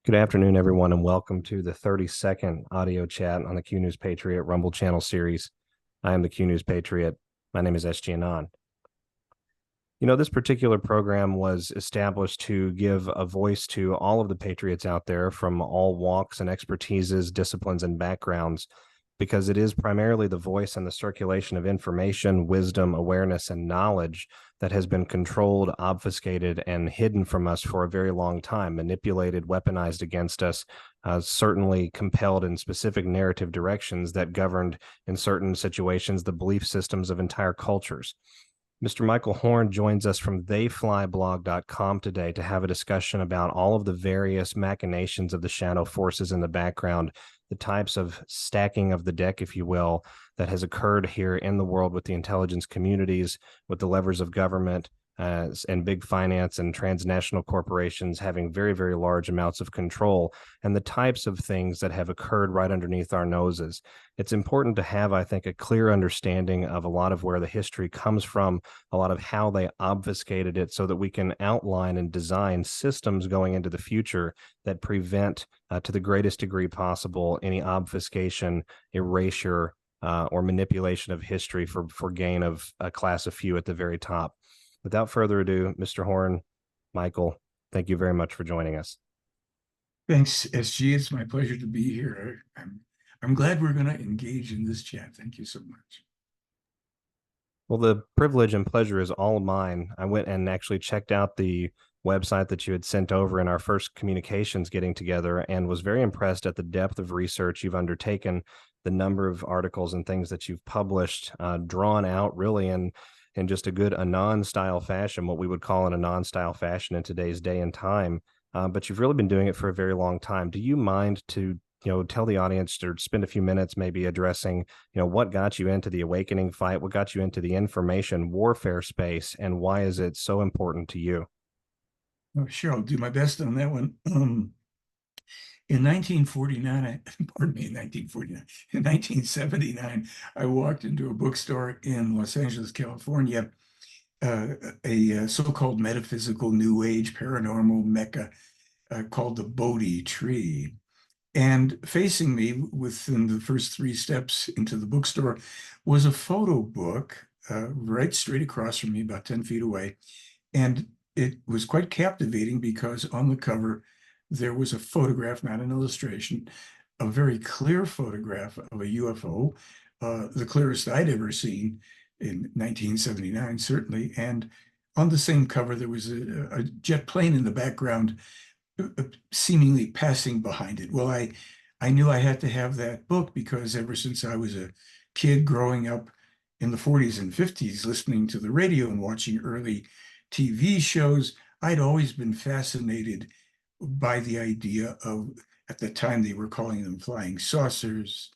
Good afternoon, everyone, and welcome to the 30-second audio chat on the Q News Patriot Rumble channel series. I am the Q News Patriot. My name is SG Anon. This particular program was established to give a voice to all of the patriots out there from all walks and expertises, disciplines, and backgrounds, because it is primarily the voice and the circulation of information, wisdom, awareness, and knowledge that has been controlled, obfuscated, and hidden from us for a very long time, manipulated, weaponized against us, certainly compelled in specific narrative directions that governed, in certain situations, the belief systems of entire cultures. Mr. Michael Horn joins us from theyflyblog.com today to have a discussion about all of the various machinations of the shadow forces in the background, the types of stacking of the deck, if you will, that has occurred here in the world with the intelligence communities, with the levers of government, and big finance and transnational corporations having very, very large amounts of control, and the types of things that have occurred right underneath our noses. It's important to have, I think, a clear understanding of a lot of where the history comes from, a lot of how they obfuscated it, so that we can outline and design systems going into the future that prevent, to the greatest degree possible, any obfuscation, erasure, or manipulation of history for gain of a class of few at the very top. Without further ado, Mr. Horn, Michael, thank you very much for joining us. Thanks, SG. It's my pleasure to be here. I'm glad we're going to engage in this chat. Thank you so much. Well, the privilege and pleasure is all mine. I went and actually checked out the website that you had sent over in our first communications getting together and was very impressed at the depth of research you've undertaken, the number of articles and things that you've published, drawn out really in just a good Anon style fashion, what we would call an Anon style fashion in today's day and time. But you've really been doing it for a very long time. Do you mind to tell the audience, or spend a few minutes maybe addressing, what got you into the awakening fight, what got you into the information warfare space, and why is it so important to you? Oh, sure, I'll do my best on that one. In 1949, pardon me, in 1949, in 1979, I walked into a bookstore in Los Angeles, California, a so-called metaphysical new age paranormal mecca called the Bodhi Tree. And facing me within the first 3 steps into the bookstore was a photo book right straight across from me, about 10 feet away. And it was quite captivating because on the cover, there was a photograph, not an illustration, a very clear photograph of a UFO, the clearest I'd ever seen in 1979, certainly. And on the same cover, there was a jet plane in the background, seemingly passing behind it. Well, I knew I had to have that book because ever since I was a kid growing up in the 40s and 50s, listening to the radio and watching early TV shows, I'd always been fascinated by the idea of, at the time they were calling them flying saucers,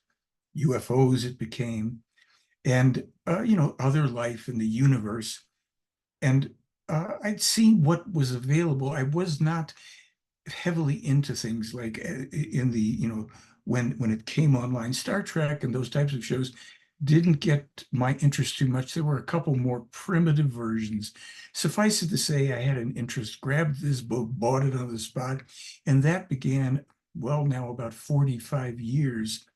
UFOs it became, and other life in the universe. And I'd seen what was available. I was not heavily into things like in the, when it came online, Star Trek and those types of shows didn't get my interest too much. There were a couple more primitive versions. Suffice it to say, I had an interest, grabbed this book, bought it on the spot, and that began, well, now about 45 years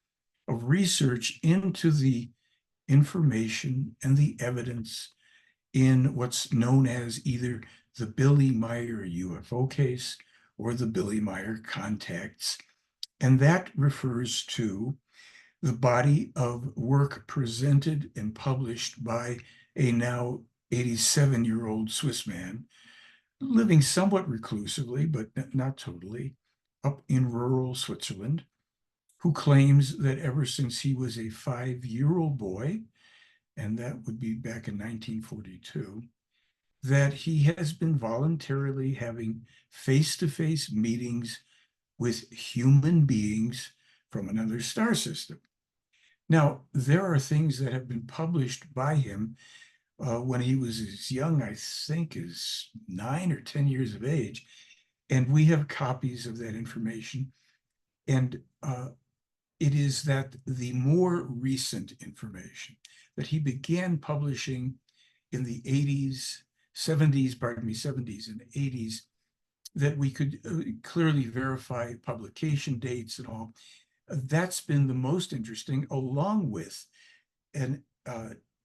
of research into the information and the evidence in what's known as either the Billy Meier UFO case or the Billy Meier contacts. And that refers to the body of work presented and published by a now 87-year-old Swiss man living somewhat reclusively, but not totally, up in rural Switzerland, who claims that ever since he was a 5-year-old boy, and that would be back in 1942, that he has been voluntarily having face-to-face meetings with human beings from another star system. Now, there are things that have been published by him when he was as young, I think, as 9 or 10 years of age, and we have copies of that information. And it is that the more recent information that he began publishing in the 70s and 80s, that we could clearly verify publication dates and all. That's been the most interesting, along with an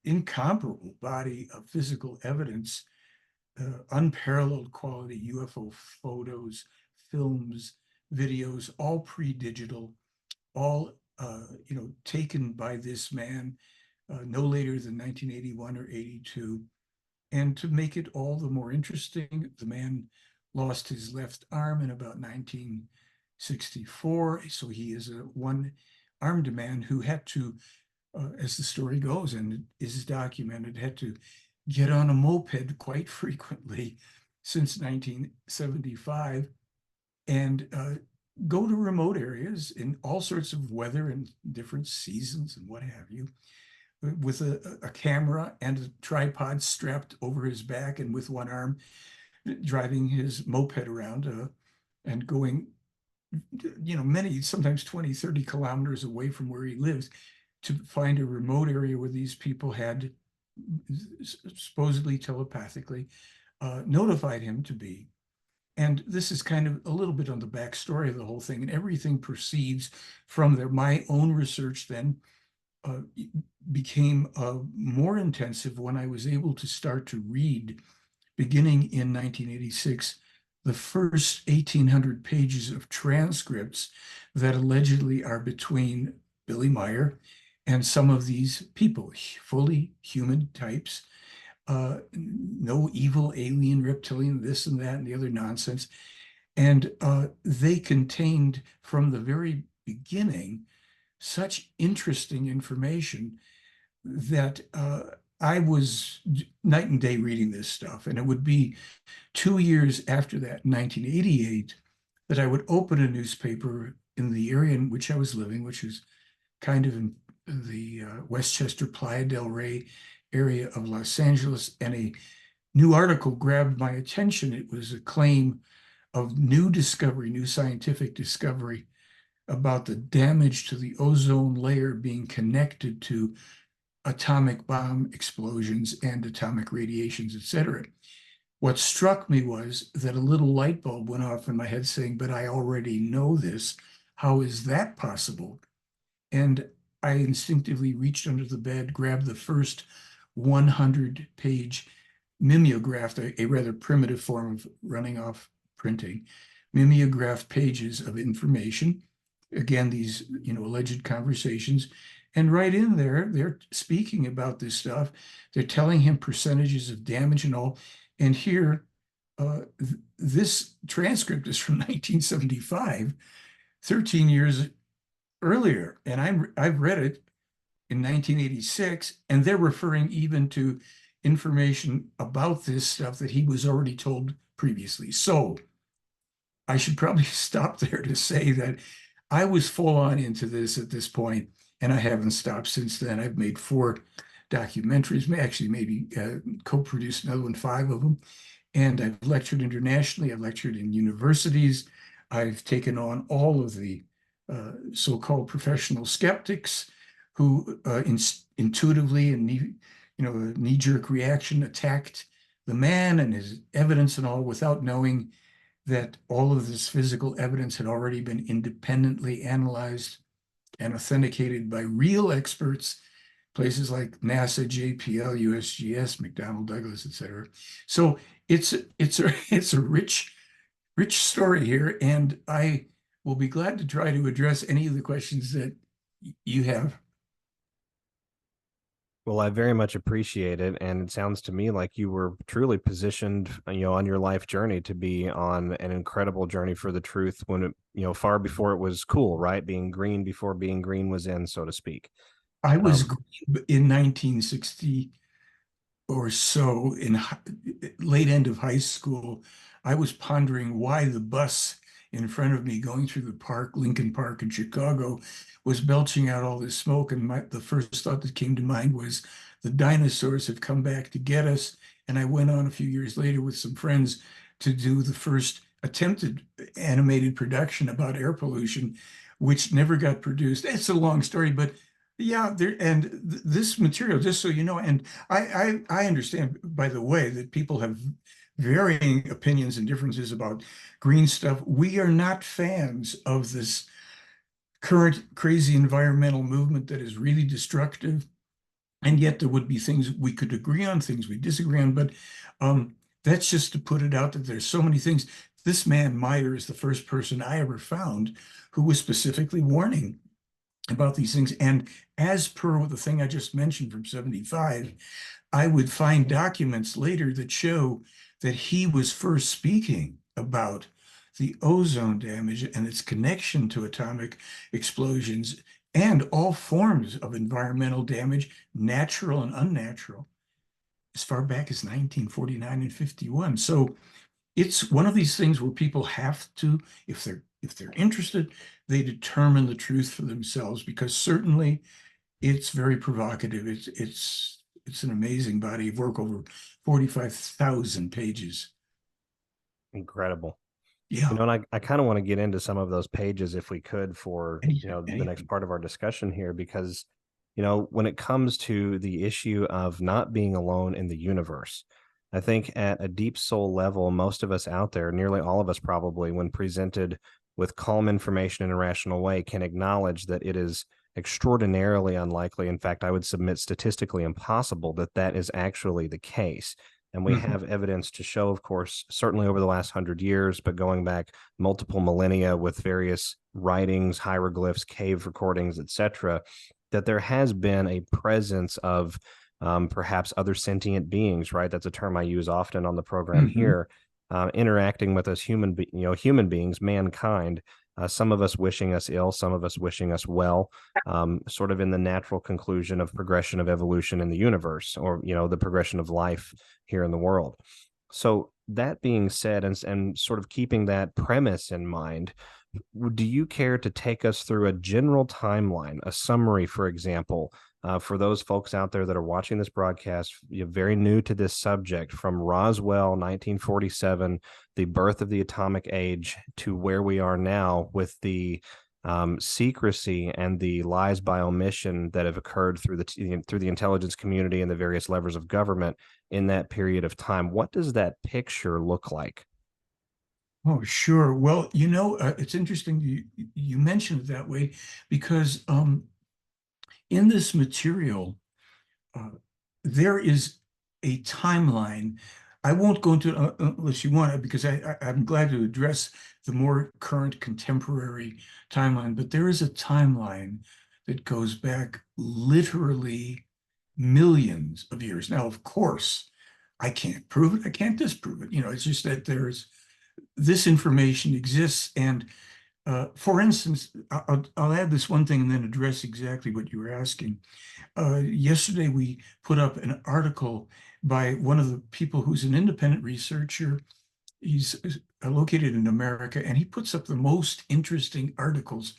incomparable body of physical evidence, unparalleled quality UFO photos, films, videos, all pre-digital, all taken by this man no later than 1981 or 82. And to make it all the more interesting, the man lost his left arm in about 1964. So he is a one-armed man who had to, as the story goes and is documented, had to get on a moped quite frequently since 1975 and go to remote areas in all sorts of weather and different seasons and what have you, with a camera and a tripod strapped over his back, and with one arm driving his moped around and going, many, sometimes 20, 30 kilometers away from where he lives to find a remote area where these people had supposedly telepathically notified him to be. And this is kind of a little bit on the backstory of the whole thing, and everything proceeds from there. My own research then became more intensive when I was able to start to read, beginning in 1986, the first 1,800 pages of transcripts that allegedly are between Billy Meier and some of these people, fully human types, no evil alien reptilian, this and that and the other nonsense. And they contained from the very beginning such interesting information that I was night and day reading this stuff. And it would be 2 years after that, 1988, that I would open a newspaper in the area in which I was living, which was kind of in the Westchester, Playa del Rey area of Los Angeles, and a new article grabbed my attention. It was a claim of new discovery, new scientific discovery about the damage to the ozone layer being connected to atomic bomb explosions and atomic radiations, etc. What struck me was that a little light bulb went off in my head saying, but I already know this. How is that possible? And I instinctively reached under the bed, grabbed the first 100-page mimeographed, a rather primitive form of running off printing, mimeographed pages of information. Again, these alleged conversations. And right in there, they're speaking about this stuff. They're telling him percentages of damage and all. And here, this transcript is from 1975, 13 years earlier. And I've read it in 1986, and they're referring even to information about this stuff that he was already told previously. So I should probably stop there to say that I was full on into this at this point, and I haven't stopped since then. I've made 4 documentaries, actually maybe co-produced another one, 5 of them. And I've lectured internationally. I've lectured in universities. I've taken on all of the so-called professional skeptics who intuitively and a knee-jerk reaction attacked the man and his evidence and all, without knowing that all of this physical evidence had already been independently analyzed and authenticated by real experts, places like NASA, JPL, USGS, McDonnell Douglas, etc. So it's a rich story here, and I will be glad to try to address any of the questions that you have. Well, I very much appreciate it. And it sounds to me like you were truly positioned, on your life journey to be on an incredible journey for the truth when it, far before it was cool, right? Being green before being green was in, so to speak. I was in 1960 or so, in late end of high school. I was pondering why the bus in front of me going through the park, Lincoln Park in Chicago, was belching out all this smoke. And the first thought that came to mind was the dinosaurs have come back to get us. And I went on a few years later with some friends to do the first attempted animated production about air pollution, which never got produced. It's a long story, but yeah, this material, just so you know, and I understand, by the way, that people have varying opinions and differences about green stuff. We are not fans of this current crazy environmental movement that is really destructive. And yet there would be things we could agree on, things we disagree on. But that's just to put it out that there's so many things. This man, Meier, is the first person I ever found who was specifically warning about these things. And as per the thing I just mentioned from 75, I would find documents later that show that he was first speaking about the ozone damage and its connection to atomic explosions and all forms of environmental damage, natural and unnatural, as far back as 1949 and 51. So it's one of these things where people have to, if they're interested, they determine the truth for themselves, because certainly it's very provocative. It's an amazing body of work, over 45,000 pages. Incredible. Yeah. And I kind of want to get into some of those pages if we could for, the next Anything. part of our discussion here, because, when it comes to the issue of not being alone in the universe, I think at a deep soul level, most of us out there, nearly all of us probably, when presented with calm information in a rational way, can acknowledge that it is extraordinarily unlikely. In fact, I would submit statistically impossible that that is actually the case. And we have evidence to show, of course, certainly over the last 100 years, but going back multiple millennia with various writings, hieroglyphs, cave recordings, etc., that there has been a presence of perhaps other sentient beings, right? That's a term I use often on the program here, interacting with us human beings, mankind. Some of us wishing us ill, some of us wishing us well, sort of in the natural conclusion of progression of evolution in the universe, or the progression of life here in the world. So that being said, and sort of keeping that premise in mind, do you care to take us through a general timeline, a summary, for example, for those folks out there that are watching this broadcast, very new to this subject, from Roswell, 1947, the birth of the atomic age, to where we are now with the secrecy and the lies by omission that have occurred through the intelligence community and the various levers of government in that period of time? What does that picture look like? Oh, sure. Well, it's interesting you mentioned it that way, because in this material, uh, there is a timeline. I won't go into it unless you want it, because I'm glad to address the more current contemporary timeline. But there is a timeline that goes back literally millions of years. Now, of course, I can't prove it. I can't disprove it. It's just that this information exists. And for instance, I'll add this one thing and then address exactly what you were asking. Yesterday, we put up an article by one of the people who's an independent researcher. He's located in America, and he puts up the most interesting articles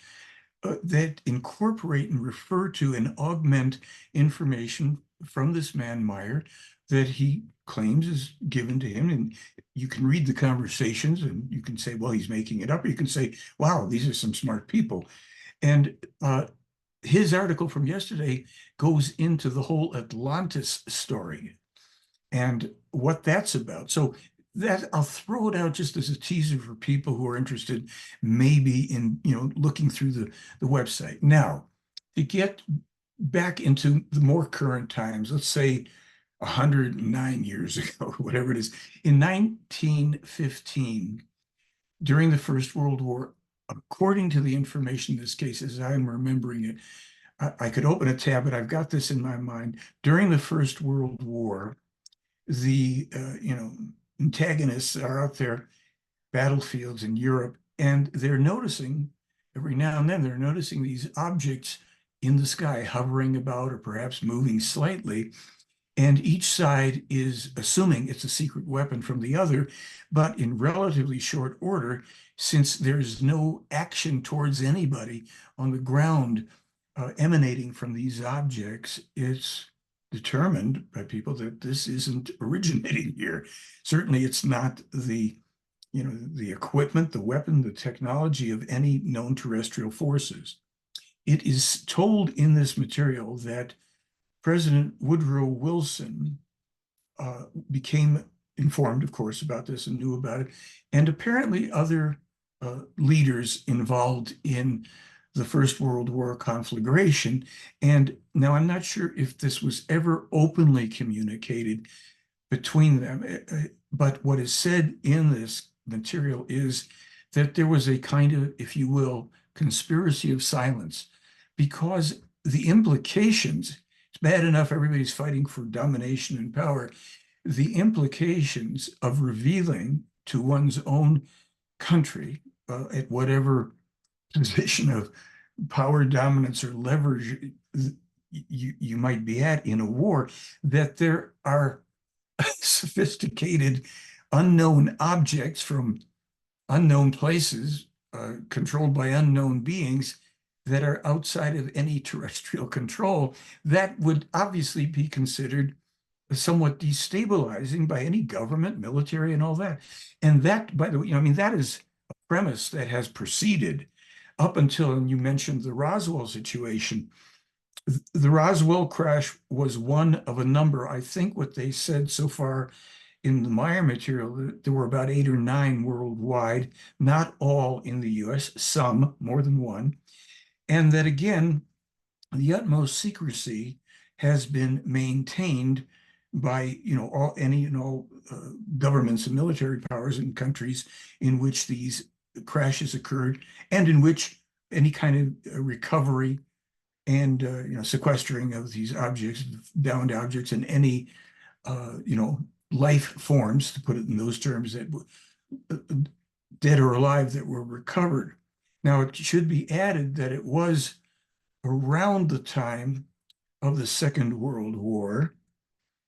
that incorporate and refer to and augment information from this man, Meier, that he claims is given to him. And you can read the conversations and you can say, well, he's making it up. Or you can say, wow, these are some smart people. And his article from yesterday goes into the whole Atlantis story and what that's about. So that I'll throw it out just as a teaser for people who are interested, maybe in looking through the website. Now, to get back into the more current times, let's say 109 years ago, whatever it is, in 1915, during the First World War, according to the information in this case, as I'm remembering it, I could open a tab, but I've got this in my mind. During the First World War, the antagonists are out there, battlefields in Europe, and they're noticing every now and then these objects in the sky hovering about or perhaps moving slightly. And each side is assuming it's a secret weapon from the other, but in relatively short order, since there's no action towards anybody on the ground emanating from these objects, it's determined by people that this isn't originating here. Certainly, it's not the equipment, the weapon, the technology of any known terrestrial forces. It is told in this material that President Woodrow Wilson became informed, of course, about this and knew about it. And apparently other leaders involved in the First World War conflagration. And now I'm not sure if this was ever openly communicated between them, but what is said in this material is that there was a kind of, if you will, conspiracy of silence, because the implications, it's bad enough everybody's fighting for domination and power. The implications of revealing to one's own country at whatever position of power, dominance, or leverage you might be at in a war, that there are sophisticated unknown objects from unknown places controlled by unknown beings that are outside of any terrestrial control, that would obviously be considered somewhat destabilizing by any government, military, and all that. And that, by the way, I mean, that is a premise that has proceeded up until, and you mentioned the Roswell situation. The Roswell crash was one of a number. I think what they said so far in the Meier material, there were about 8 or 9 worldwide, not all in the US, some, more than one. And that again, the utmost secrecy has been maintained by all governments and military powers in countries in which these crashes occurred, and in which any kind of recovery and sequestering of these objects, downed objects, and any life forms, to put it in those terms, that dead or alive, that were recovered. Now, it should be added that it was around the time of the Second World War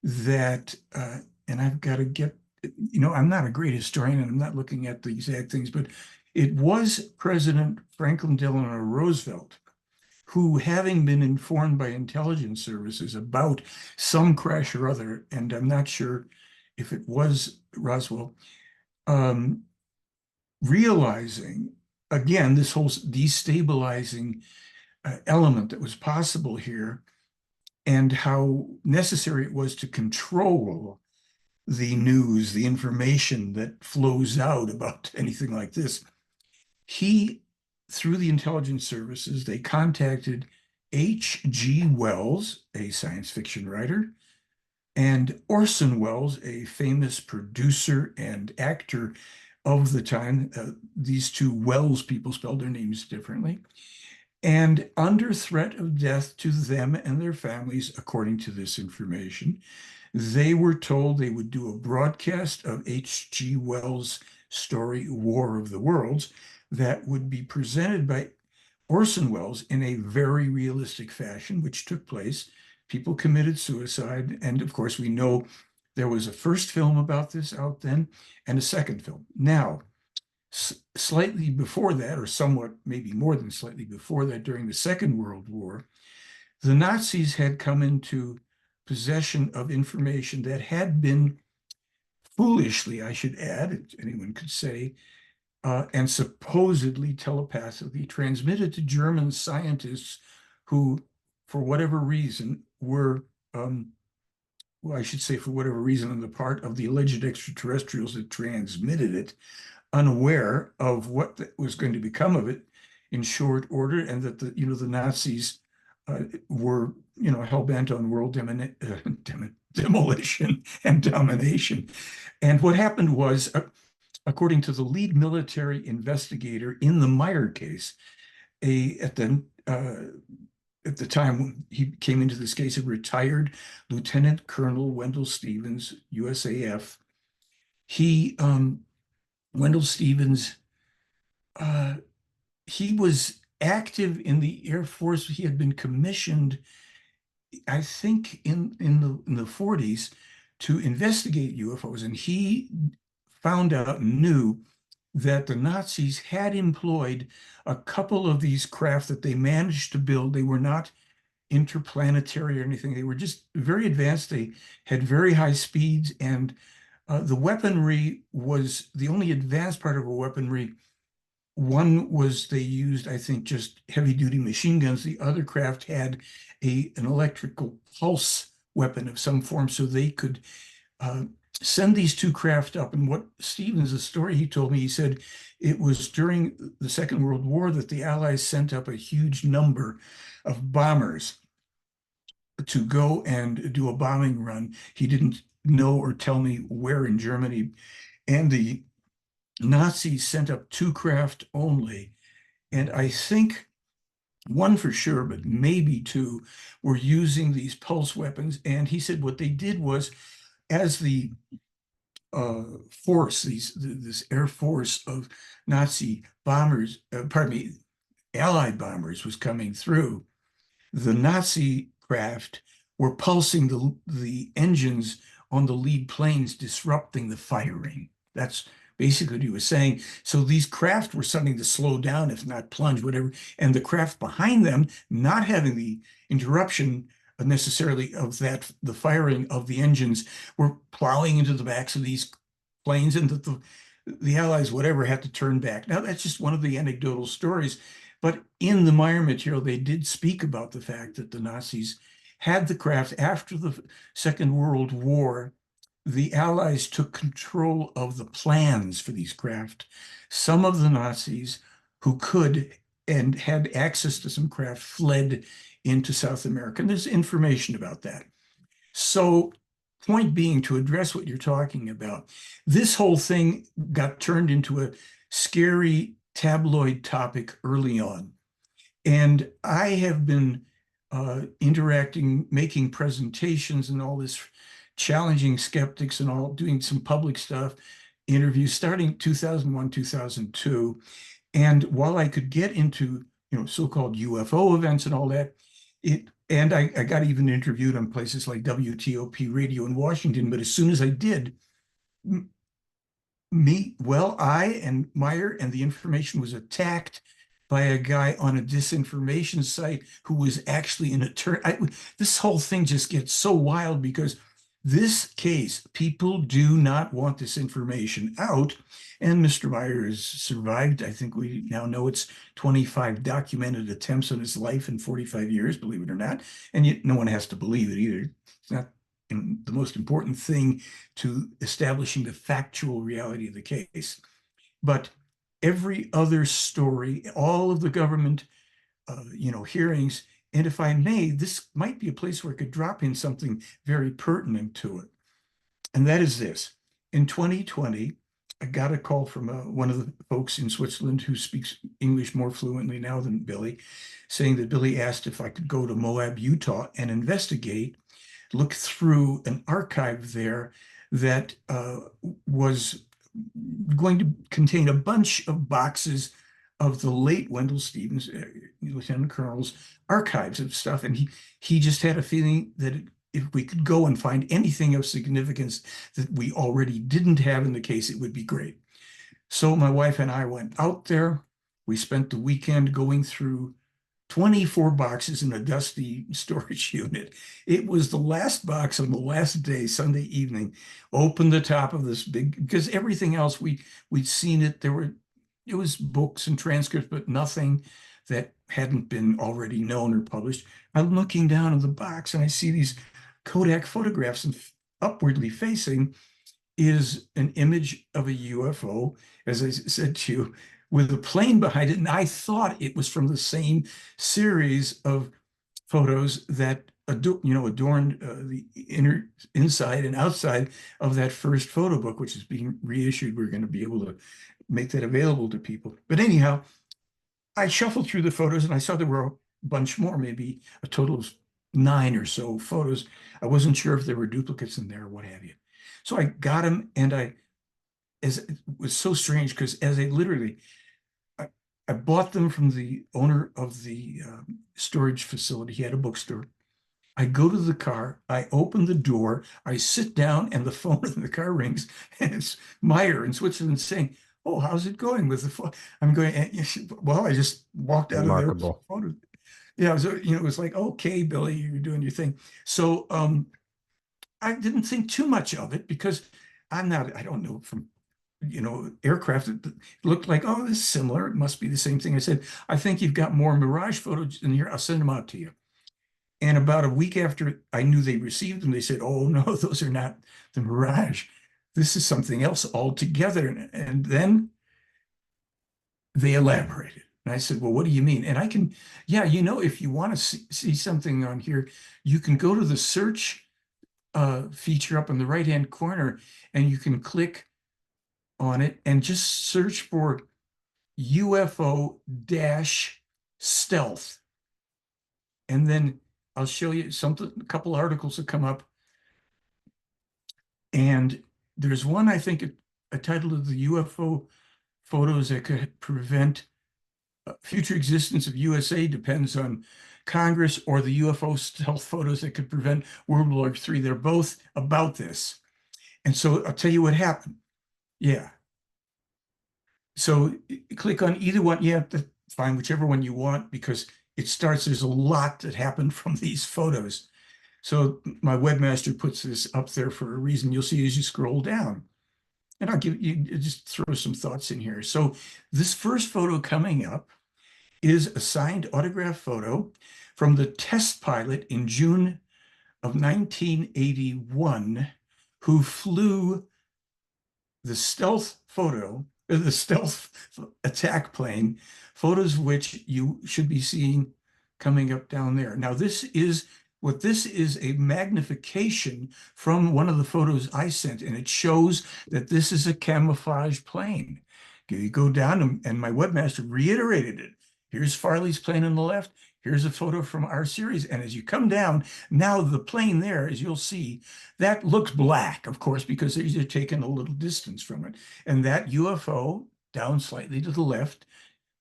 that, and I've got to get, I'm not a great historian and I'm not looking at the exact things, but it was President Franklin Delano Roosevelt who, having been informed by intelligence services about some crash or other, and I'm not sure if it was Roswell, realizing, again, this whole destabilizing element that was possible here, and how necessary it was to control the news, the information that flows out about anything like this. He, through the intelligence services, they contacted H.G. Wells, a science fiction writer, and Orson Welles, a famous producer and actor of the time. These two Wells people spelled their names differently. And under threat of death to them and their families, according to this information, they were told they would do a broadcast of H.G. Wells' story, War of the Worlds, that would be presented by Orson Welles in a very realistic fashion, which took place. People committed suicide. And of course, we know there was a first film about this out then and a second film. Now, slightly before that, or somewhat, maybe more than slightly before that, during the Second World War, the Nazis had come into possession of information that had been foolishly, I should add, anyone could say, and supposedly telepathically transmitted to German scientists who, for whatever reason, were, well, I should say for whatever reason on the part of the alleged extraterrestrials that transmitted it, unaware of what was going to become of it in short order, and that the Nazis were hell-bent on world demolition and domination. And what happened was, according to the lead military investigator in the Meier case, at the time when he came into this case, a retired Lieutenant Colonel Wendell Stevens, USAF. Wendell Stevens, he was active in the Air Force. He had been commissioned, I think, in the 40s to investigate UFOs, and he found out and knew that the Nazis had employed a couple of these craft that they managed to build. They were not interplanetary or anything. They were just very advanced. They had very high speeds, and the weaponry was the only advanced part of a weaponry. One was they used, I think, just heavy-duty machine guns. The other craft had an electrical pulse weapon of some form, so they could send these two craft up. And what Stevens, the story he told me, he said it was during the Second World War that the Allies sent up a huge number of bombers to go and do a bombing run. He didn't know or tell me where in Germany. And the Nazis sent up two craft only. And I think one for sure, but maybe two, were using these pulse weapons. And he said what they did was, as the force, this air force of Nazi bombers, pardon me, Allied bombers was coming through, the Nazi craft were pulsing the engines on the lead planes, disrupting the firing. That's basically what he was saying. So these craft were starting to slow down, if not plunge, whatever. And the craft behind them, not having the interruption necessarily of the firing of the engines, were plowing into the backs of these planes, and the Allies, whatever, had to turn back. Now, that's just one of the anecdotal stories. But in the Meier material, they did speak about the fact that the Nazis had the craft after the Second World War. The Allies took control of the plans for these craft. Some of the Nazis who could and had access to some craft fled into South America. And there's information about that. So, point being, to address what you're talking about, this whole thing got turned into a scary tabloid topic early on. And I have been interacting, making presentations and all this, challenging skeptics and all, doing some public stuff, interviews starting 2001, 2002. And while I could get into, so-called UFO events and all that, and I got even interviewed on places like WTOP radio in Washington. But as soon as I did, I and Meier and the information was attacked by a guy on a disinformation site who was actually an attorney. This whole thing just gets so wild because this case, people do not want this information out. And Mr. Meier has survived. I think we now know it's 25 documented attempts on his life in 45 years, believe it or not. And yet no one has to believe it either. It's not the most important thing to establishing the factual reality of the case. But every other story, all of the government, hearings, and if I may, this might be a place where I could drop in something very pertinent to it. And that is this. In 2020, I got a call from one of the folks in Switzerland who speaks English more fluently now than Billy, saying that Billy asked if I could go to Moab, Utah and investigate, look through an archive there that was going to contain a bunch of boxes of the late Wendell Stevens, Lieutenant Colonel's archives of stuff. And he just had a feeling that if we could go and find anything of significance that we already didn't have in the case, it would be great. So my wife and I went out there. We spent the weekend going through 24 boxes in a dusty storage unit. It was the last box on the last day, Sunday evening. Opened the top of this big, because everything else we'd seen it. It was books and transcripts, but nothing that hadn't been already known or published. I'm looking down in the box and I see these Kodak photographs, and upwardly facing is an image of a UFO, as I said to you, with a plane behind it. And I thought it was from the same series of photos that adorned the inside and outside of that first photo book, which is being reissued. We're going to be able to make that available to people. But anyhow, I shuffled through the photos and I saw there were a bunch more, maybe a total of 9 or so photos. I wasn't sure if there were duplicates in there or what have you. So I got them, and it was so strange because I bought them from the owner of the storage facility. He had a bookstore. I go to the car, I open the door, I sit down, and the phone in the car rings, and it's Meier in Switzerland saying, "Oh, how's it going with the phone?" I'm going, well, I just walked out Remarkable. of there. Yeah, so it was like, okay, Billy, you're doing your thing. So I didn't think too much of it because I don't know from aircraft. It looked like, oh, this is similar. It must be the same thing. I said, I think you've got more Mirage photos in here. I'll send them out to you. And about a week after I knew they received them, they said, oh, no, those are not the Mirage. this is something else altogether. And then they elaborated. And I said, well, what do you mean? And I can, yeah, if you want to see something on here, you can go to the search feature up in the right-hand corner, and you can click on it and just search for UFO-stealth. And then I'll show you something, a couple articles that come up. And there's one, I think, a title of the UFO photos that could prevent future existence of USA depends on Congress, or the UFO stealth photos that could prevent World War III. They're both about this. And so I'll tell you what happened. Yeah. So click on either one. You have to find whichever one you want, because it starts, there's a lot that happened from these photos. So my webmaster puts this up there for a reason. You'll see as you scroll down. And I'll give you, just throw some thoughts in here. So this first photo coming up is a signed autograph photo from the test pilot in June of 1981, who flew the stealth attack plane, photos which you should be seeing coming up down there. Now, this is a magnification from one of the photos I sent, and it shows that this is a camouflage plane. You go down, and my webmaster reiterated it. Here's Farley's plane on the left. Here's a photo from our series. And as you come down, now the plane there, as you'll see, that looks black, of course, because they're taking a little distance from it. And that UFO down slightly to the left,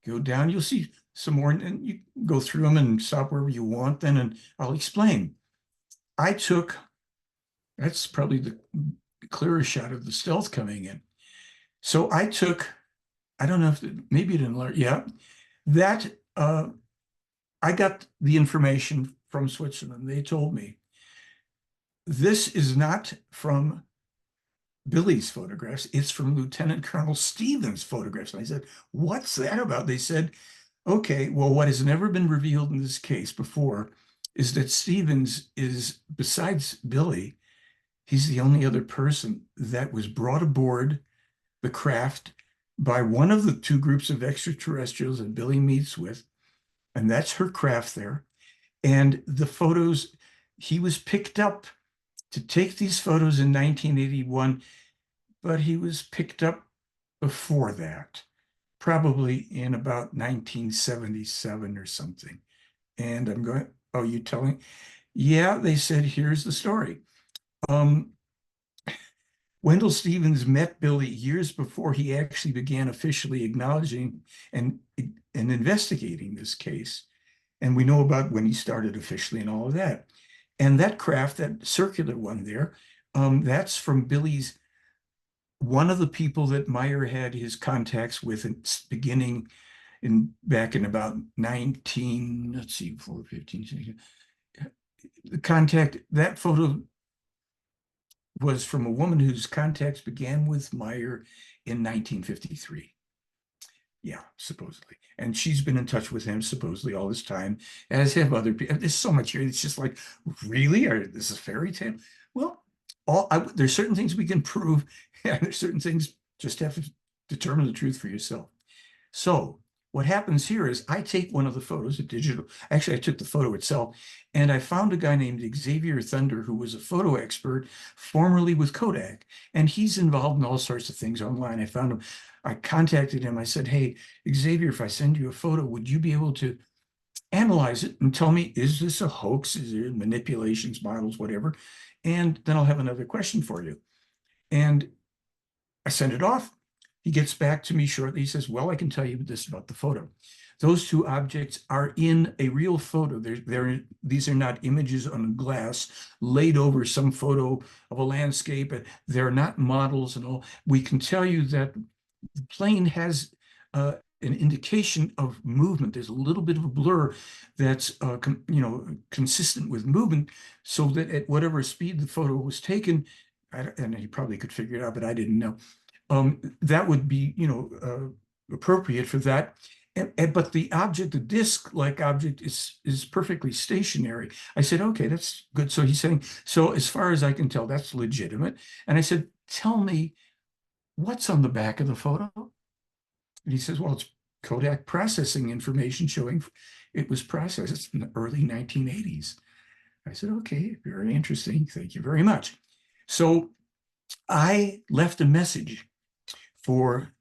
go down, you'll see some more, and you go through them and stop wherever you want then, and I'll explain. That's probably the clearest shot of the stealth coming in. So I don't know if, maybe it didn't learn, yeah, that I got the information from Switzerland. They told me this is not from Billy's photographs, it's from Lt.Col Stevens' photographs. And I said, what's that about? They said, okay, well, what has never been revealed in this case before is that Stevens is, besides Billy, he's the only other person that was brought aboard the craft by one of the two groups of extraterrestrials that Billy meets with, and that's her craft there. And the photos, he was picked up to take these photos in 1981, but he was picked up before that, probably in about 1977 or something. And I'm going, oh, you telling? Yeah, they said, here's the story. Wendell Stevens met Billy years before he actually began officially acknowledging and investigating this case. And we know about when he started officially and all of that. And that craft, that circular one there, that's from Billy's, one of the people that Meier had his contacts with beginning back in about 19, let's see, 415, 16. The contact, that photo was from a woman whose contacts began with Meier in 1953. Yeah, supposedly. And she's been in touch with him supposedly all this time, as have other people. There's so much here. It's just like, really? Or this is fairy tale? Well, there's certain things we can prove, and there's certain things just have to determine the truth for yourself. So what happens here is I take one of the photos, a digital, actually I took the photo itself, and I found a guy named Xavier Thunder, who was a photo expert, formerly with Kodak, and he's involved in all sorts of things online. I found him, I contacted him, I said, hey, Xavier, if I send you a photo, would you be able to analyze it and tell me, is this a hoax? Is there manipulations, models, whatever? And then I'll have another question for you. And I sent it off. He gets back to me shortly. He says, well, I can tell you this about the photo. Those two objects are in a real photo. These are not images on glass laid over some photo of a landscape. They're not models and all. We can tell you that the plane has an indication of movement. There's a little bit of a blur that's consistent with movement, so that at whatever speed the photo was taken, and he probably could figure it out, but I didn't know. That would be, appropriate for that. But the object, the disc-like object, is perfectly stationary. I said, okay, that's good. So he's saying, so as far as I can tell, that's legitimate. And I said, tell me what's on the back of the photo. And he says, well, it's Kodak processing information showing it was processed in the early 1980s. I said, okay, very interesting. Thank you very much. So I left a message for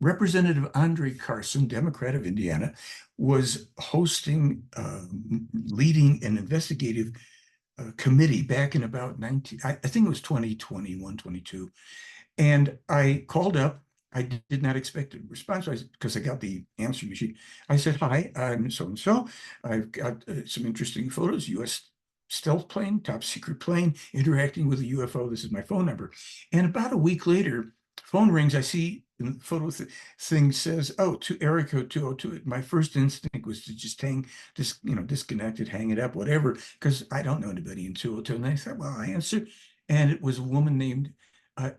Representative Andre Carson, Democrat of Indiana, was hosting, leading an investigative committee back in about I think it was 2021, 22. And I called up. I did not expect a response because I got the answering machine. I said, hi, I'm so-and-so. I've got some interesting photos, U.S. stealth plane, top secret plane, interacting with a UFO. This is my phone number. And about a week later, phone rings. I see the photo thing says, oh, to area code 202. My first instinct was to just disconnect it, hang it up, whatever, because I don't know anybody in 202. And I thought, well, I answered. And it was a woman named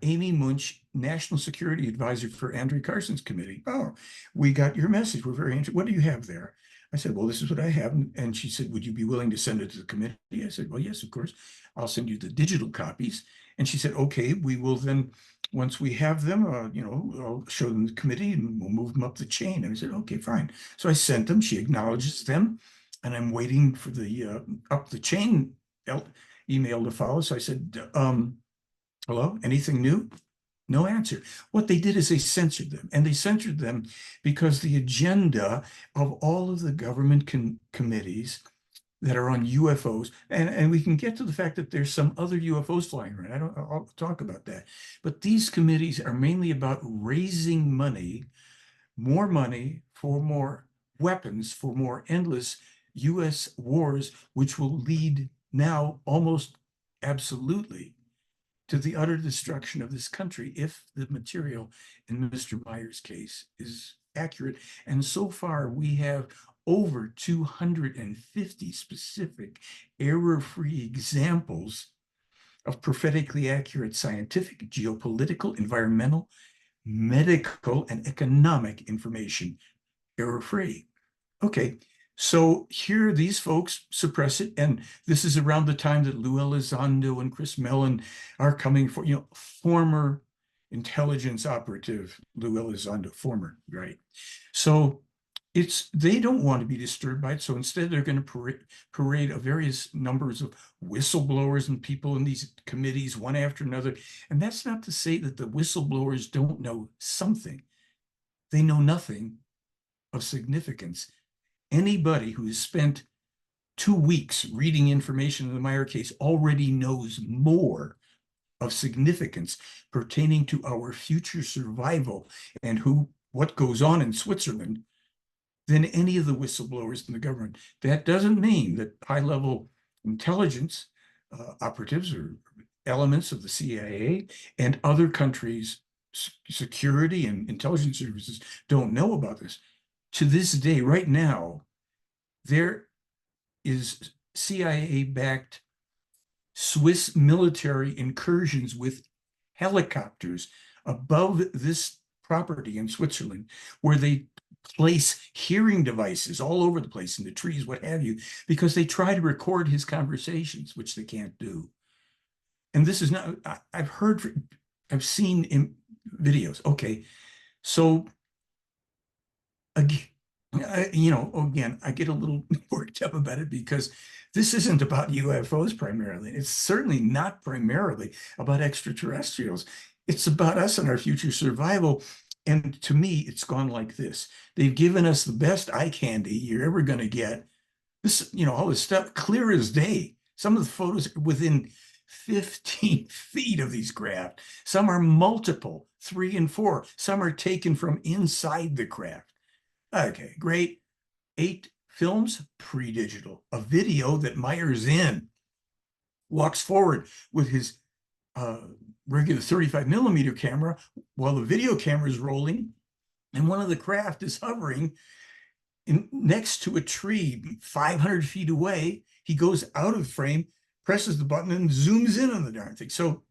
Amy Munch, National Security Advisor for Andre Carson's committee. Oh, we got your message. We're very interested. What do you have there? I said, well, this is what I have. And she said, would you be willing to send it to the committee? I said, well, yes, of course. I'll send you the digital copies. And she said, okay, we will then, once we have them, I'll show them the committee and we'll move them up the chain. And I said, okay, fine. So I sent them. She acknowledges them. And I'm waiting for the up the chain email to follow. So I said, hello, anything new? No answer. What they did is they censored them, and they censored them because the agenda of all of the government committees that are on UFOs, and we can get to the fact that there's some other UFOs flying around. I'll talk about that. But these committees are mainly about raising money for more weapons, for more endless US wars, which will lead now almost absolutely to the utter destruction of this country if the material in Mr. Meier's case is accurate. And so far, we have over 250 specific error-free examples of prophetically accurate scientific, geopolitical, environmental, medical, and economic information, error-free. Okay, so here these folks suppress it, and this is around the time that Lou Elizondo and Chris Mellon are coming for, former intelligence operative Lou Elizondo, former, right? So they don't want to be disturbed by it. So instead, they're going to parade a various numbers of whistleblowers and people in these committees, one after another. And that's not to say that the whistleblowers don't know something. They know nothing of significance. Anybody who has spent 2 weeks reading information in the Meier case already knows more of significance pertaining to our future survival and what goes on in Switzerland than any of the whistleblowers in the government. That doesn't mean that high-level intelligence operatives or elements of the CIA and other countries' security and intelligence services don't know about this. To this day, right now, there is CIA-backed Swiss military incursions with helicopters above this property in Switzerland, where they place hearing devices all over the place in the trees, what have you, because they try to record his conversations, which they can't do. And this is not, I've seen in videos. Okay, so again, I get a little worked up about it because this isn't about UFOs primarily. It's certainly not primarily about extraterrestrials. It's about us and our future survival. And to me, it's gone like this. They've given us the best eye candy you're ever going to get. This, all this stuff, clear as day. Some of the photos are within 15 feet of these craft. Some are multiple, 3 and 4. Some are taken from inside the craft. Okay, great. 8 films, pre-digital. A video that Meier's in walks forward with his regular 35mm camera while the video camera is rolling, and one of the craft is hovering next to a tree 500 feet away. He goes out of frame, presses the button, and zooms in on the darn thing. So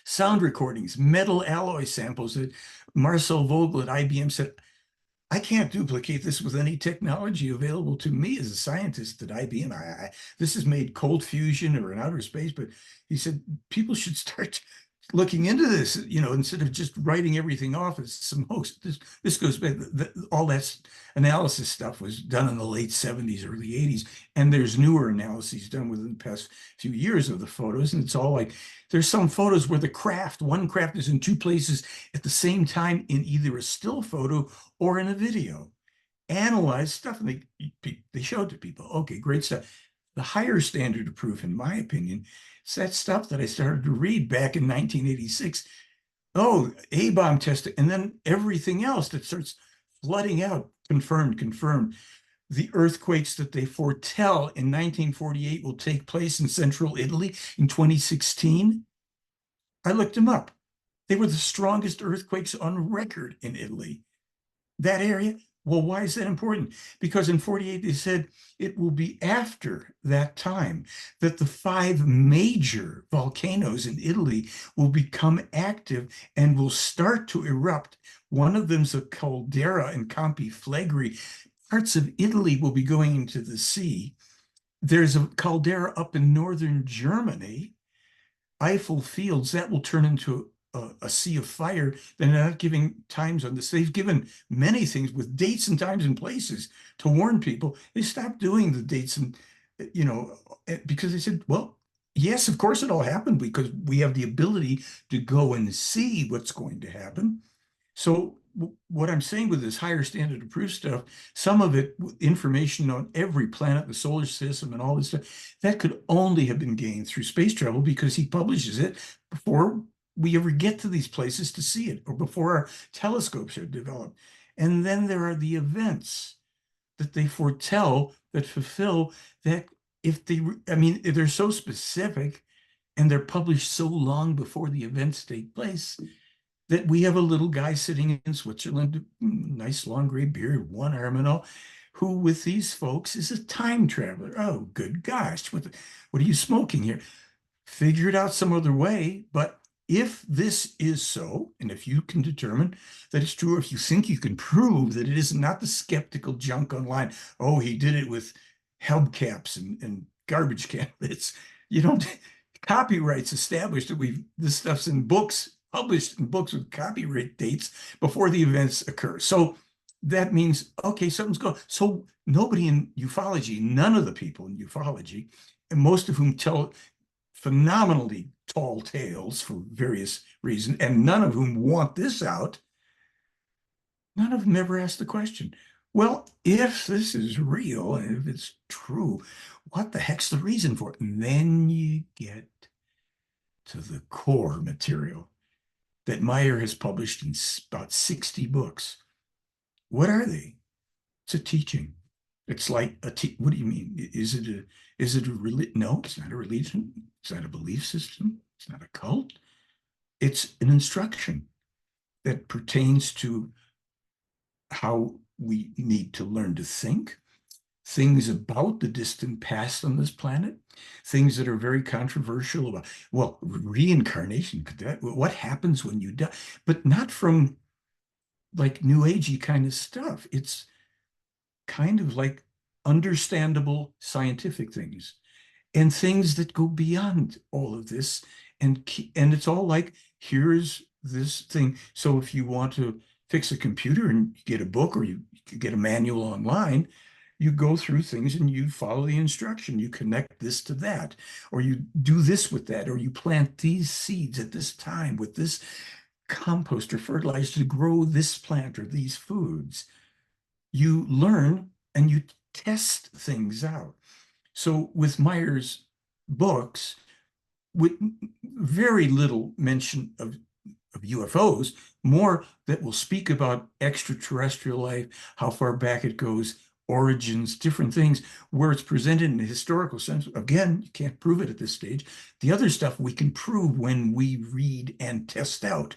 sound recordings, metal alloy samples that Marcel Vogel at IBM said, I can't duplicate this with any technology available to me as a scientist at IBM. This is made cold fusion or in outer space, but he said people should start looking into this, instead of just writing everything off as some hoax. This goes back, all that analysis stuff was done in the late 70s, early 80s, and there's newer analyses done within the past few years of the photos, and it's all like, there's some photos where one craft is in two places at the same time in either a still photo or in a video. Analyze stuff, and they showed to people. Okay, great stuff. The higher standard of proof, in my opinion, is that stuff that I started to read back in 1986. Oh, A-bomb testing, and then everything else that starts flooding out, confirmed. The earthquakes that they foretell in 1948 will take place in central Italy in 2016. I looked them up. They were the strongest earthquakes on record in Italy. That area. Well, why is that important? Because in 48, they said it will be after that time that the 5 major volcanoes in Italy will become active and will start to erupt. One of them's a caldera in Campi Flegrei. Parts of Italy will be going into the sea. There's a caldera up in northern Germany, Eiffel Fields, that will turn into a sea of fire. They're not giving times on this. They've given many things with dates and times and places to warn people. They stopped doing the dates and, because they said, well, yes, of course it all happened because we have the ability to go and see what's going to happen. So what I'm saying with this higher standard of proof stuff, some of it, information on every planet, the solar system, and all this stuff, that could only have been gained through space travel because he publishes it before we ever get to these places to see it, or before our telescopes are developed. And then there are the events that they foretell that fulfill that. If they're so specific and they're published so long before the events take place that we have a little guy sitting in Switzerland, nice long gray beard, one arm and all, who with these folks is a time traveler. Oh, good gosh, what are you smoking here? Figure it out some other way. But if this is so, and if you can determine that it's true, or if you think you can prove that it is not the skeptical junk online, oh, he did it with hubcaps and garbage cans. You don't, copyrights established that this stuff's in books, published in books with copyright dates before the events occur. So that means, okay, something's going. So nobody in ufology, none of the people in ufology, and most of whom tell phenomenally tall tales for various reasons, and none of whom want this out, none of them ever asked the question, well, if this is real, and if it's true, what the heck's the reason for it? And then you get to the core material that Meier has published in about 60 books. What are they? It's a teaching. It's like what do you mean? Is it a religion? No, it's not a religion. It's not a belief system. It's not a cult. It's an instruction that pertains to how we need to learn to think, things about the distant past on this planet, things that are very controversial about, well, reincarnation, what happens when you die? But not from like new agey kind of stuff. It's kind of like understandable scientific things and things that go beyond all of this. And it's all like, here's this thing. So if you want to fix a computer and you get a book or you get a manual online, you go through things and you follow the instruction. You connect this to that, or you do this with that, or you plant these seeds at this time with this compost or fertilizer to grow this plant or these foods. You learn and you test things out. So with Meier's books, with very little mention of UFOs, more that will speak about extraterrestrial life, how far back it goes, origins, different things, where it's presented in a historical sense. Again, you can't prove it at this stage. The other stuff we can prove when we read and test out.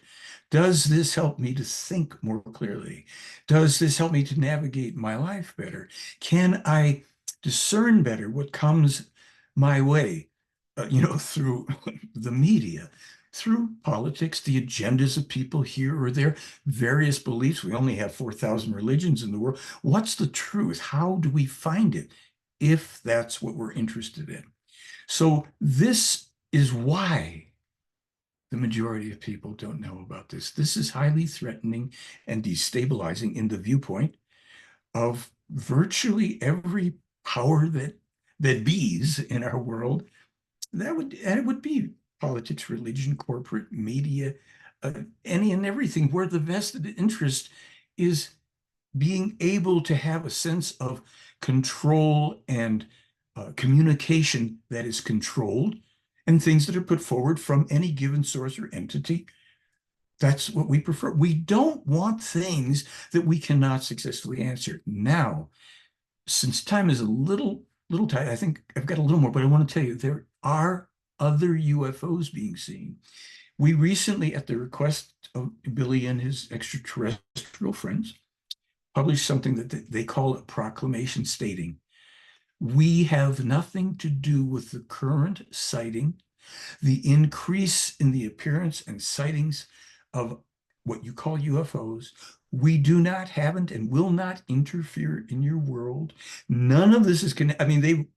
Does this help me to think more clearly? Does this help me to navigate my life better? Can I discern better what comes my way, through the media, through politics, the agendas of people here or there, various beliefs? We only have 4,000 religions in the world. What's the truth? How do we find it if that's what we're interested in? So this is why the majority of people don't know about this. This is highly threatening and destabilizing in the viewpoint of virtually every power that bees in our world. And it would be politics, religion, corporate media, any and everything where the vested interest is being able to have a sense of control and communication that is controlled, and things that are put forward from any given source or entity. That's what we prefer. We don't want things that we cannot successfully answer. Now, since time is a little tight, I think I've got a little more, but I want to tell you there are other UFOs being seen. We recently, at the request of Billy and his extraterrestrial friends, published something that they call a proclamation stating, we have nothing to do with the current sighting, the increase in the appearance and sightings of what you call UFOs. We do not, haven't, and will not interfere in your world. None of this is connected. I mean, they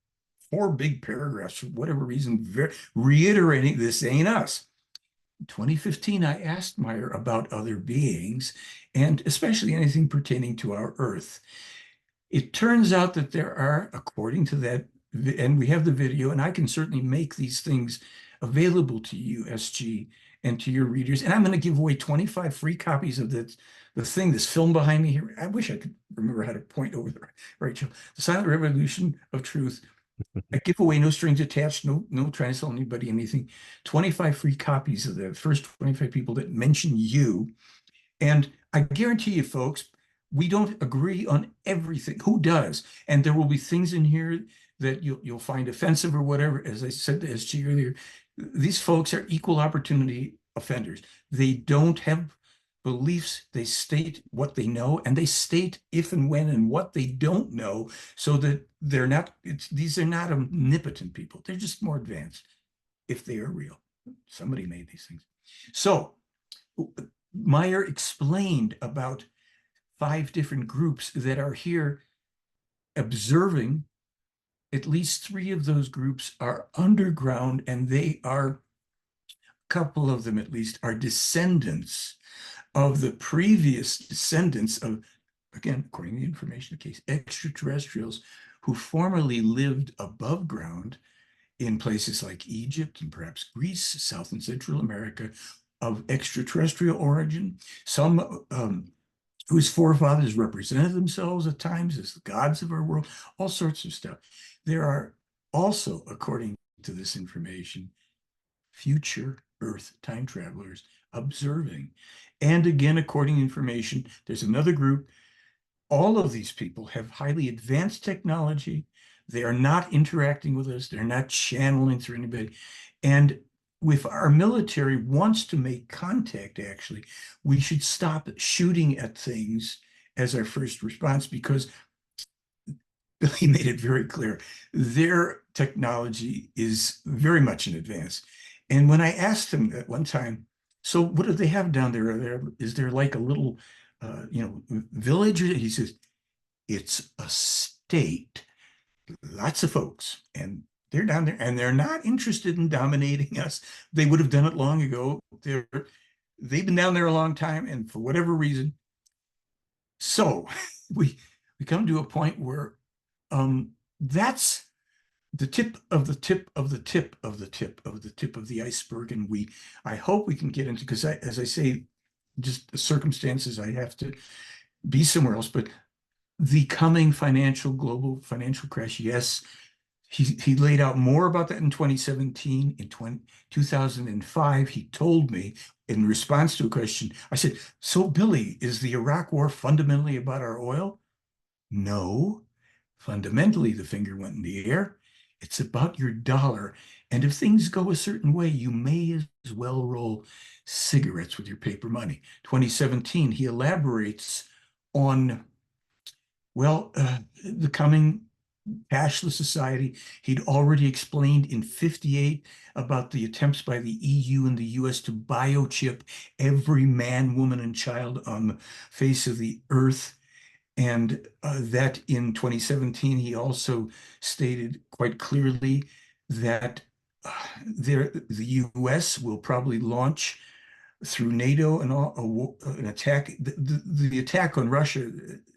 4 big paragraphs for whatever reason, reiterating this ain't us. In 2015, I asked Meier about other beings, and especially anything pertaining to our Earth. It turns out that there are, according to that, and we have the video, and I can certainly make these things available to you, SG, and to your readers. And I'm going to give away 25 free copies of the thing, this film behind me here. I wish I could remember how to point over there, Rachel. The Silent Revolution of Truth. I give away, no strings attached, no trying to sell anybody anything. 25 free copies of the first 25 people that mention you. And I guarantee you, folks, we don't agree on everything. Who does? And there will be things in here that you'll find offensive or whatever. As I said to SG earlier, these folks are equal opportunity offenders. They don't have beliefs. They state what they know, and they state if and when and what they don't know, so that these are not omnipotent people. They're just more advanced if they are real. Somebody made these things. So Meier explained about 5 different groups that are here observing. At least 3 of those groups are underground, and they are, a couple of them at least, are descendants of the previous descendants of, again, according to the information case, extraterrestrials who formerly lived above ground in places like Egypt and perhaps Greece, South and Central America, of extraterrestrial origin. Some whose forefathers represented themselves at times as the gods of our world, all sorts of stuff. There are also, according to this information, future Earth time travelers observing. And again, according to information, there's another group. All of these people have highly advanced technology. They are not interacting with us. They're not channeling through anybody. And if our military wants to make contact, actually, we should stop shooting at things as our first response, because Billy made it very clear their technology is very much in advance. And when I asked him at one time, so what do they have down there? Is there like a little, village? He says, it's a state, lots of folks, and they're down there, and they're not interested in dominating us. They would have done it long ago. They've been down there a long time, and for whatever reason. So we come to a point where that's the tip of the tip of the tip of the tip of the tip of the iceberg. And I hope we can get into, because as I say, just the circumstances, I have to be somewhere else, but the coming global financial crash, yes, he laid out more about that in 2017. In 2005, he told me in response to a question, I said, so Billy, is the Iraq war fundamentally about our oil? No. Fundamentally, the finger went in the air. It's about your dollar. And if things go a certain way, you may as well roll cigarettes with your paper money. 2017, he elaborates on, the coming cashless society. He'd already explained in 58 about the attempts by the EU and the US to biochip every man, woman, and child on the face of the earth. And that in 2017, he also stated quite clearly that the U.S. will probably launch through NATO and an attack. The attack on Russia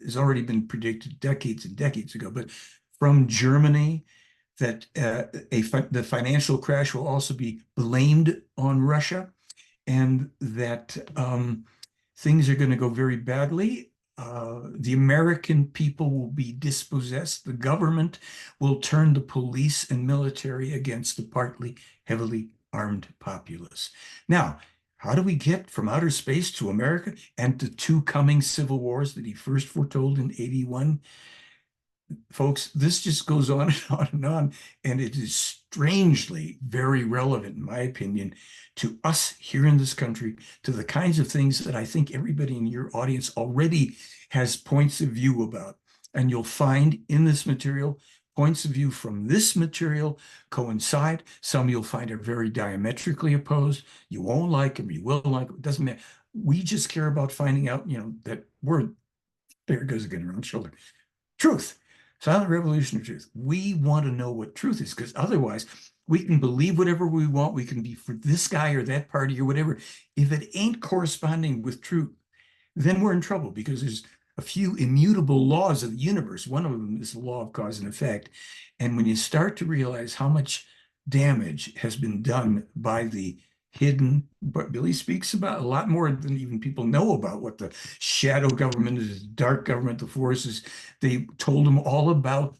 has already been predicted decades and decades ago, but from Germany, that the financial crash will also be blamed on Russia, and that things are going to go very badly. The American people will be dispossessed. The government will turn the police and military against the partly heavily armed populace. Now, how do we get from outer space to America and to two coming civil wars that he first foretold in 81? Folks, this just goes on and on and on, and it is strangely very relevant, in my opinion, to us here in this country, to the kinds of things that I think everybody in your audience already has points of view about. And you'll find in this material, points of view from this material coincide. Some you'll find are very diametrically opposed. You won't like them, you will like them, it doesn't matter. We just care about finding out, that word, there goes again, around the shoulder. Truth. Silent revolution of truth. We want to know what truth is, because otherwise we can believe whatever we want. We can be for this guy or that party or whatever. If it ain't corresponding with truth, then we're in trouble, because there's a few immutable laws of the universe. One of them is the law of cause and effect. And when you start to realize how much damage has been done by the hidden, but Billy speaks about a lot more than even people know about, what the shadow government is, dark governmental forces. They told him all about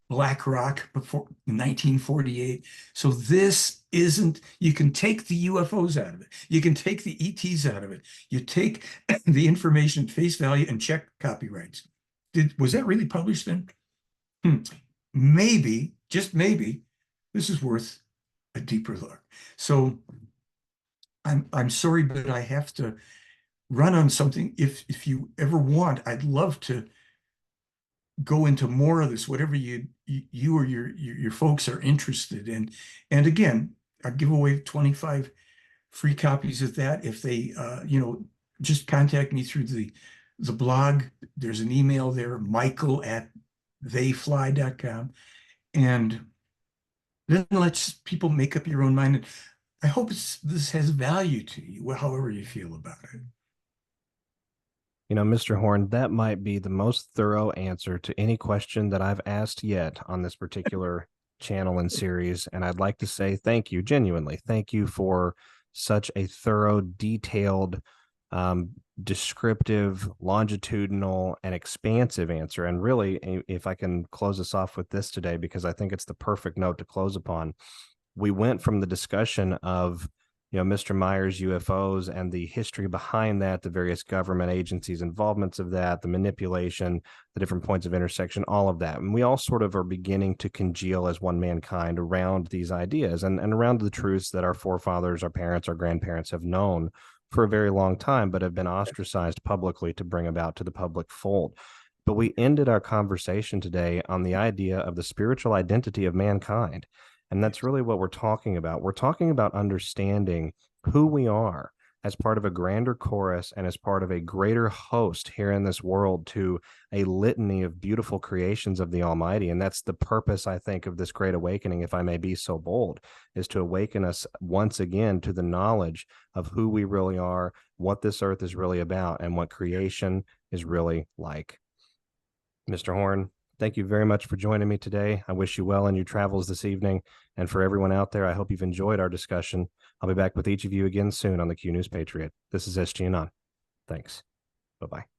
BlackRock before 1948. So this isn't, you can take the UFOs out of it. You can take the ETs out of it. You take the information at face value and check copyrights. Was that really published then? Maybe, just maybe, this is worth a deeper look. So I'm sorry, but I have to run on something. If you ever want, I'd love to go into more of this, whatever you or your folks are interested in. And again, I give away 25 free copies of that. If they just contact me through the blog. There's an email there, michael@theyfly.com. And then let's people make up your own mind. And I hope this has value to you, however you feel about it. Mr. Horn, that might be the most thorough answer to any question that I've asked yet on this particular channel and series. And I'd like to say thank you, genuinely. Thank you for such a thorough, detailed, descriptive, longitudinal, and expansive answer. And really, if I can close us off with this today, because I think it's the perfect note to close upon. We went from the discussion of Mr. Meier's UFOs and the history behind that, the various government agencies' involvements of that, the manipulation, the different points of intersection, all of that. And we all sort of are beginning to congeal as one mankind around these ideas and around the truths that our forefathers, our parents, our grandparents have known for a very long time, but have been ostracized publicly to bring about to the public fold. But we ended our conversation today on the idea of the spiritual identity of mankind. And that's really what we're talking about. We're talking about understanding who we are as part of a grander chorus and as part of a greater host here in this world to a litany of beautiful creations of the Almighty. And that's the purpose, I think, of this great awakening, if I may be so bold, is to awaken us once again to the knowledge of who we really are, what this earth is really about, and what creation is really like. Mr. Horn, thank you very much for joining me today. I wish you well in your travels this evening. And for everyone out there, I hope you've enjoyed our discussion. I'll be back with each of you again soon on the Q News Patriot. This is SG Anon. Thanks. Bye-bye.